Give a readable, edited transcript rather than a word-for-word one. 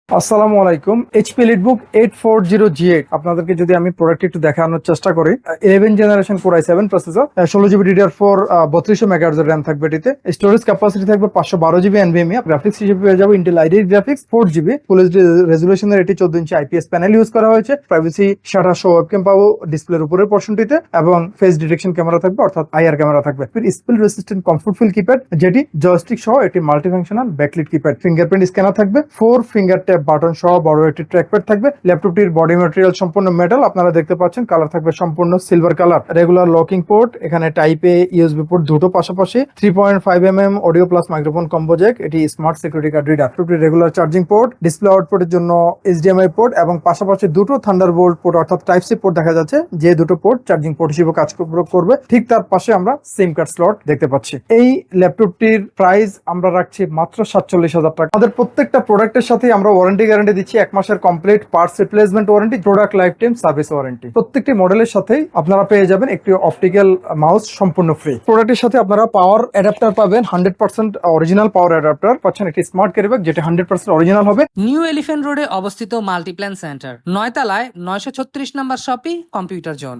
আসসালামু আলাইকুম। HP EliteBook 840G8 আপনাদেরকে যদি আমি প্রোডাক্ট একটু দেখানোর চেষ্টা করি, 11 generation core i7 processor, 16 GB DDR4, 3200 megahertz RAM থাকবে এটিতে। স্টোরেজ ক্যাপাসিটি থাকবে 512 জিবি NVMe। গ্রাফিক্স হিসেবে পেয়ে যাবো Intel ID graphics 4 GB full HD রেজুলেশনের এটি 14 ইঞ্চি IPS প্যানেল ইউজ করা হয়েছে। প্রাইভেসি শাটার শো ওয়েবক্যাম পাবো ডিসপ্লের উপরের পোর্শনটিতে এবং ফেস ডিটেকশন ক্যামেরা থাকবে, অর্থাৎ আইআর ক্যামেরা থাকবে। Spill resistant comfort feel keypad, যেটি জয়স্টিক সহ একটি multifunctional backlit keypad. Fingerprint scanner থাকবে, 4 ফিঙ্গার ট্যাপ বাটন সহ বড় একটি ট্র্যাকপ্যাড থাকবে। ল্যাপটপটির বডি ম্যাটেরিয়াল সম্পূর্ণ মেটাল, আপনারা দেখতে পাচ্ছেন। কালার থাকবে সম্পূর্ণ silver colour. Regular locking port, এখানে টাইপ এ ইউএসবি পোর্ট দুটো পাশাপাশি। 3.5 audio plus microphone combo jack, এটি স্মার্ট সিকিউরিটি কার্ড রিডার। ল্যাপটপটির রেগুলার চার্জিং পোর্ট, ডিসপ্লে আউটপুটের জন্য HDMI পোর্ট এবং পাশাপাশি দুটো থান্ডারবোল্ট পোর্ট অর্থাৎ টাইপ সি পোর্ট দেখা যাচ্ছে, যে দুটো পোর্ট চার্জিং পোর্ট হিসেবে কাজ করবে। ঠিক তার পাশে আমরা সিম কার্ড স্লট দেখতে পাচ্ছি। এই ল্যাপটপটির প্রাইস আমরা রাখছি মাত্র 47,000 টাকা। আমাদের প্রত্যেকটা প্রোডাক্টের সাথে আমরা ওয়ারেন্টি গ্যারান্টি দিচ্ছি 1 মাসের complete parts replacement warranty, product life time service warranty. প্রত্যেকটি মডেলের সাথেই আপনারা পেয়ে যাবেন একটি অপটিক্যাল মাউস সম্পূর্ণ ফ্রি। প্রোডাক্টের সাথে আপনারা পাওয়ার অ্যাডাপ্টার পাবেন, 100% অরিজিনাল পাওয়ার অ্যাডাপ্টার পাচ্ছেন। একটি স্মার্ট ক্যারি ব্যাগ যেটা 100% অরিজিনাল হবে। নিউ এলিফ্যান্ট রোডে অবস্থিত মাল্টিপ্ল্যান সেন্টার, 9 তলায় 936 নম্বর শপি কম্পিউটার জোন।